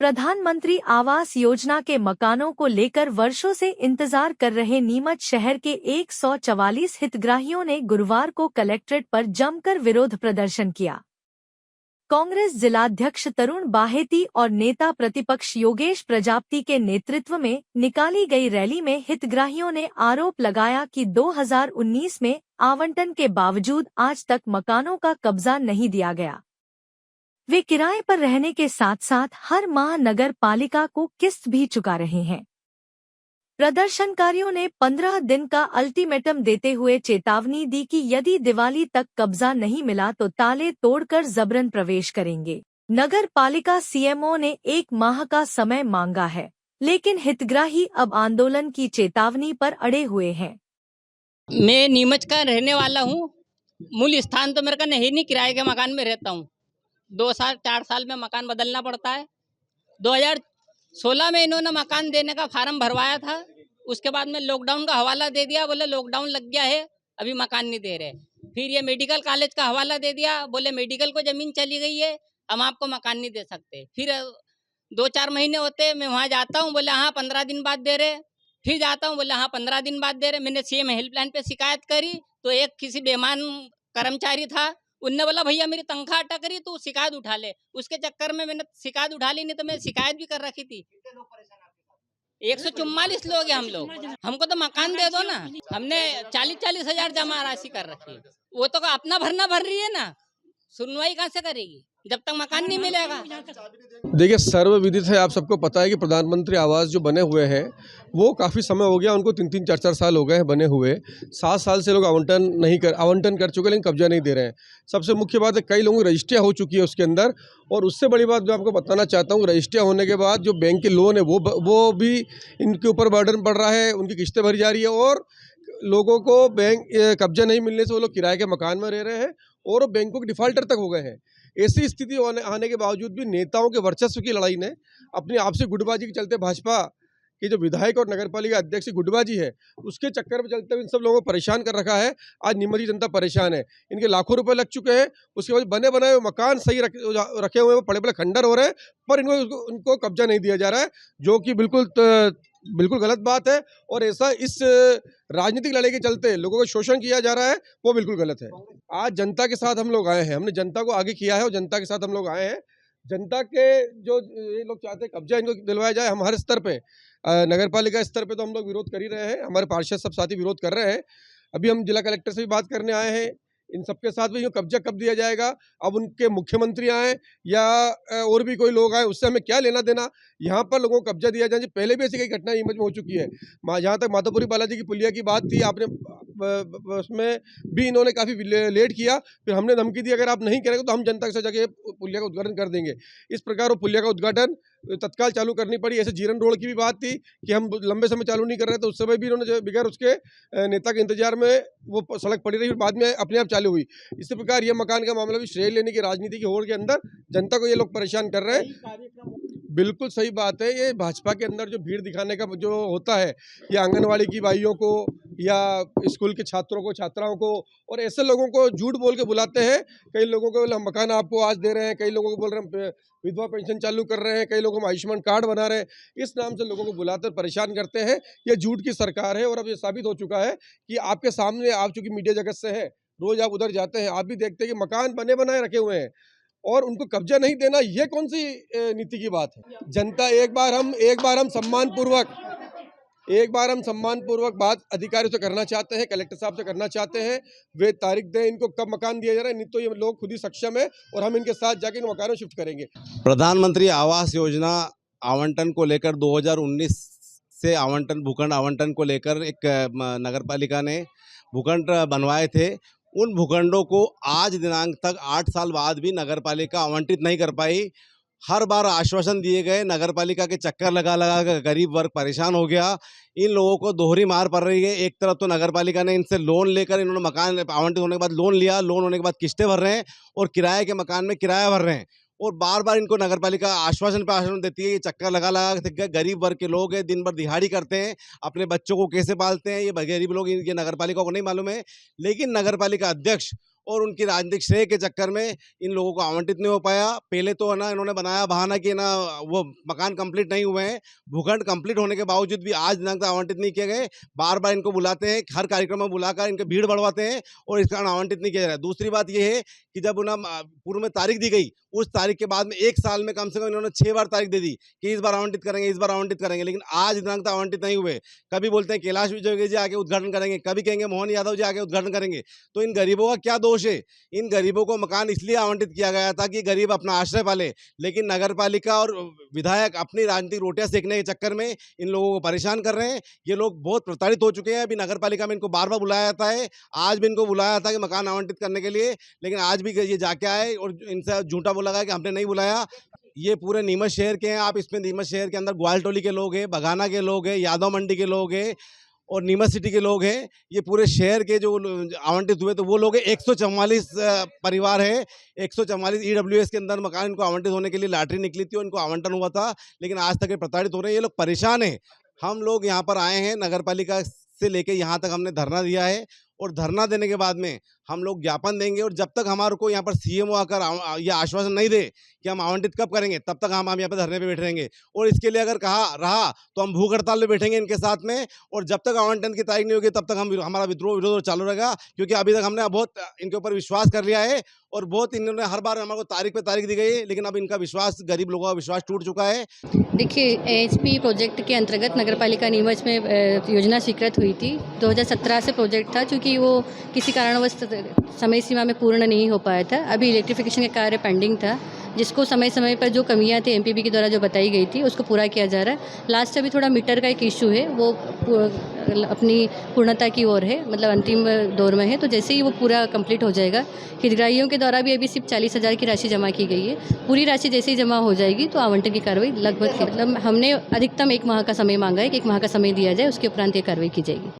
प्रधानमंत्री आवास योजना के मकानों को लेकर वर्षों से इंतजार कर रहे नीमच शहर के 144 हितग्राहियों ने गुरुवार को कलेक्ट्रेट पर जमकर विरोध प्रदर्शन किया। कांग्रेस जिलाध्यक्ष तरुण बाहेती और नेता प्रतिपक्ष योगेश प्रजापति के नेतृत्व में निकाली गई रैली में हितग्राहियों ने आरोप लगाया कि 2019 में आवंटन के बावजूद आज तक मकानों का कब्जा नहीं दिया गया। वे किराए पर रहने के साथ साथ हर माह नगर पालिका को किस्त भी चुका रहे हैं। प्रदर्शनकारियों ने 15 दिन का अल्टीमेटम देते हुए चेतावनी दी कि यदि दिवाली तक कब्जा नहीं मिला तो ताले तोड़कर जबरन प्रवेश करेंगे। नगर पालिका सीएमओ ने 1 माह का समय मांगा है, लेकिन हितग्राही अब आंदोलन की चेतावनी पर अड़े हुए हैं। मैं नीमच का रहने वाला हूँ। मूल स्थान तो मेरे का नहीं, किराए के मकान में रहता हूँ। 2 साल 4 साल में मकान बदलना पड़ता है। 2016 में इन्होंने मकान देने का फार्म भरवाया था, उसके बाद में लॉकडाउन का हवाला दे दिया, बोले लॉकडाउन लग गया है अभी मकान नहीं दे रहे। फिर ये मेडिकल कॉलेज का हवाला दे दिया, बोले मेडिकल को जमीन चली गई है, हम आपको मकान नहीं दे सकते। फिर 2-4 महीने होते मैं वहाँ जाता हूँ, बोले हाँ 15 दिन बाद दे रहे। फिर जाता हूँ, बोले हाँ 15 दिन बाद दे रहे। मैंने सीएम हेल्पलाइन पे शिकायत करी तो एक किसी बेईमान कर्मचारी था, उनने बोला भैया मेरी तनख्वाह अटक रही तू शिकायत उठा ले। उसके चक्कर में मैंने शिकायत उठा ली, नहीं तो मैं शिकायत भी कर रखी थी। 144 लोग हैं हम लोग, हमको तो मकान दे दो ना। हमने 40-40 हजार जमा राशि कर रखी है, वो तो अपना भरना भर रही है ना, सुनवाई कहाँ से करेगी जब तक मकान नहीं मिलेगा। देखिए, सर्वविदित है, आप सबको पता है कि प्रधानमंत्री आवास जो बने हुए हैं वो काफ़ी समय हो गया, उनको 3-3, 4-4 साल हो गए हैं बने हुए। 7 साल से लोग आवंटन कर चुके, लेकिन कब्जा नहीं दे रहे हैं। सबसे मुख्य बात है, कई लोगों की रजिस्ट्रियाँ हो चुकी है उसके अंदर। और उससे बड़ी बात जो आपको बताना चाहता हूँ, रजिस्ट्रियाँ होने के बाद जो बैंक के लोन है वो भी इनके ऊपर बर्डन पड़ रहा है, उनकी किस्तें भरी जा रही है। और लोगों को बैंक कब्जा नहीं मिलने से वो लोग किराए के मकान में रह रहे हैं और बैंकों के डिफाल्टर तक हो गए हैं। ऐसी स्थिति आने के बावजूद भी नेताओं के वर्चस्व की लड़ाई ने अपनी आपसी गुटबाजी के चलते भाजपा के जो विधायक और नगरपालिका अध्यक्ष की गुटबाजी है उसके चक्कर में चलते हुए इन सब लोगों को परेशान कर रखा है। आज नीमच की जनता परेशान है, इनके लाखों रुपए लग चुके हैं। उसके बाद बने बनाए हुए मकान सही रखे हुए हैं, बड़े बड़े खंडर हो रहे हैं, पर उनको कब्जा नहीं दिया जा रहा है, जो कि बिल्कुल गलत बात है। और ऐसा इस राजनीतिक लड़ाई के चलते लोगों को शोषण किया जा रहा है, वो बिल्कुल गलत है। आज जनता के साथ हम लोग आए हैं, हमने जनता को आगे किया है और जनता के साथ हम लोग आए हैं। जनता के जो ये लोग चाहते हैं कब्जा इनको दिलवाया जाए, हम हर स्तर पे नगरपालिका स्तर पे तो हम लोग विरोध कर ही रहे हैं, हमारे पार्षद सब साथी विरोध कर रहे हैं। अभी हम जिला कलेक्टर से भी बात करने आए हैं, इन सबके साथ भी कब्जा कब दिया जाएगा। अब उनके मुख्यमंत्री आए या और भी कोई लोग आए, उससे हमें क्या लेना देना। यहाँ पर लोगों को कब्जा दिया जाए, पहले भी ऐसी कई घटना नीमच में हो चुकी है। जहाँ तक माधोपुरी बालाजी की पुलिया की बात थी, आपने उसमें भी इन्होंने काफ़ी लेट किया, फिर हमने धमकी दी अगर आप नहीं करेंगे तो हम जनता के साथ जाके पुलिया का उद्घाटन कर देंगे। इस प्रकार वो पुलिया का उद्घाटन तत्काल चालू करनी पड़ी। ऐसे जीरन रोड की भी बात थी कि हम लंबे समय चालू नहीं कर रहे, तो उस समय भी इन्होंने बगैर उसके नेता के इंतजार में वो सड़क पड़ी रही, फिर बाद में अपने आप चालू हुई। इसी प्रकार ये मकान का मामला भी श्रेय लेने की राजनीति की होड़ के अंदर जनता को ये लोग परेशान कर रहे हैं। बिल्कुल सही बात है, ये भाजपा के अंदर जो भीड़ दिखाने का जो होता है, या आंगनवाड़ी की भाइयों को या स्कूल के छात्रों को छात्राओं को और ऐसे लोगों को झूठ बोल के बुलाते हैं। कई लोगों को हम मकान आपको आज दे रहे हैं, कई लोगों को बोल रहे हैं विधवा पेंशन चालू कर रहे हैं, कई लोगों को आयुष्मान कार्ड बना रहे हैं। इस नाम से लोगों को बुलाकर परेशान करते हैं। ये झूठ की सरकार है और अब ये साबित हो चुका है कि आपके सामने, आप चूंकि मीडिया जगत से हैं, रोज आप उधर जाते हैं, आप भी देखते हैं कि मकान बने बनाए रखे हुए हैं और उनको कब्जा नहीं देना, ये कौन सी नीति की बात है। जनता एक बार हम सम्मानपूर्वक बात अधिकारियों से करना चाहते हैं, कलेक्टर साहब से करना चाहते हैं, वे तारीख दें इनको कब मकान दिया जा रहा है, नहीं तो ये लोग खुद ही सक्षम है और हम इनके साथ जाके इन मकानों शिफ्ट करेंगे। प्रधानमंत्री आवास योजना आवंटन को लेकर 2019 से भूखंड आवंटन को लेकर एक नगरपालिका ने भूखंड बनवाए थे। उन भूखंडों को आज दिनांक तक 8 साल बाद भी नगरपालिका आवंटित नहीं कर पाई। हर बार आश्वासन दिए गए, नगरपालिका के चक्कर लगा कर गरीब वर्ग परेशान हो गया। इन लोगों को दोहरी मार पड़ रही है। एक तरफ तो नगरपालिका ने इनसे लोन लेकर, इन्होंने मकान आवंटित होने के बाद लोन लिया, लोन होने के बाद किस्तें भर रहे हैं और किराए के मकान में किराया भर रहे हैं। और बार बार इनको नगरपालिका आश्वासन पे आश्वासन देती है। ये चक्कर लगा के गरीब वर्ग के लोग हैं, दिन भर दिहाड़ी करते हैं, अपने बच्चों को कैसे पालते हैं ये गरीब लोग, ये नगरपालिका को नहीं मालूम है। लेकिन नगरपालिका अध्यक्ष और उनकी राजनीतिक श्रेय के चक्कर में इन लोगों को आवंटित नहीं हो पाया। पहले तो है ना इन्होंने बनाया बहाना कि ना वो मकान कंप्लीट नहीं हुए हैं, भूखंड कंप्लीट होने के बावजूद भी आज दिनांक तक आवंटित नहीं किए गए। बार बार इनको बुलाते हैं, हर कार्यक्रम में बुलाकर इनके भीड़ बढ़वाते हैं और इस कारण आवंटित नहीं किया जा रहा है। दूसरी बात यह है कि जब उन्हें पूर्व में तारीख दी गई, उस तारीख के बाद में 1 साल में कम से कम इन्होंने 6 बार तारीख दे दी कि इस बार आवंटित करेंगे, इस बार आवंटित करेंगे, लेकिन आज दिनांक तक आवंटित नहीं हुए। कभी बोलते हैं कैलाश विजयवर्गीय जी आके उद्घाटन करेंगे, कभी कहेंगे मोहन यादव जी आके उद्घाटन करेंगे। तो इन गरीबों का क्या दोष है? इन गरीबों को मकान इसलिए आवंटित किया गया था कि गरीब अपना आश्रय पाले, लेकिन नगर पालिका और विधायक अपनी राजनीतिक रोटियां सेकने के चक्कर में इन लोगों को परेशान कर रहे हैं। ये लोग बहुत प्रताड़ित हो चुके हैं। अभी नगर पालिका में इनको बार बार बुलाया जाता है, आज भी इनको बुलाया था कि मकान आवंटित करने के लिए, लेकिन आज भी ये जाके आए और इनसे झूठा बोला गया कि हमने नहीं बुलाया। ये पूरे नीमच शहर के हैं। आप इसमें नीमच शहर के अंदर ग्वालटोली के लोग हैं, बघाना के लोग हैं, यादव मंडी के लोग हैं और नीमच सिटी के लोग हैं। ये पूरे शहर के जो आवंटित हुए तो वो लोग 144 परिवार है। 144 EWS के अंदर मकान इनको आवंटित होने के लिए लॉटरी निकली थी और इनको आवंटन हुआ था, लेकिन आज तक ये प्रताड़ित हो रहे हैं। ये लोग परेशान हैं। हम लोग यहाँ पर आए हैं, नगर पालिका से लेके यहाँ तक हमने धरना दिया है और धरना देने के बाद में हम लोग ज्ञापन देंगे और जब तक हमारे को यहाँ पर CMO आकर यह आश्वासन नहीं दे कि हम आवंटित कब करेंगे, तब तक हम यहाँ पर धरने पे बैठे रहेंगे। और इसके लिए अगर कहा रहा तो हम भूख हड़ताल पे बैठेंगे इनके साथ में, और जब तक आवंटन की तारीख नहीं होगी तब तक हमारा विरोध चालू रहेगा। क्योंकि अभी तक हमने बहुत इनके ऊपर विश्वास कर लिया है और बहुत इन्होंने हर बार हमारे को तारीख पे तारीख दी गई है, लेकिन अब इनका विश्वास, गरीब लोगों का विश्वास टूट चुका है। देखिए, AHP प्रोजेक्ट के अंतर्गत नगरपालिका नीमच में योजना स्वीकृत हुई थी। 2017 से प्रोजेक्ट था, क्योंकि वो किसी कारणवश समय सीमा में पूर्ण नहीं हो पाया था। अभी इलेक्ट्रिफिकेशन का कार्य पेंडिंग था, जिसको समय समय पर जो कमियां थी MPB के द्वारा जो बताई गई थी उसको पूरा किया जा रहा है। लास्ट अभी थोड़ा मीटर का एक इशू है, वो अपनी पूर्णता की ओर है, मतलब अंतिम दौर में है। तो जैसे ही वो पूरा कंप्लीट हो जाएगा, हितग्राहियों के द्वारा भी अभी सिर्फ 40,000 की राशि जमा की गई है। पूरी राशि जैसे ही जमा हो जाएगी तो आवंटन की कार्रवाई लगभग, मतलब हमने अधिकतम 1 माह का समय मांगा है कि 1 माह का समय दिया जाए, उसके उपरांत ये कार्रवाई की जाएगी।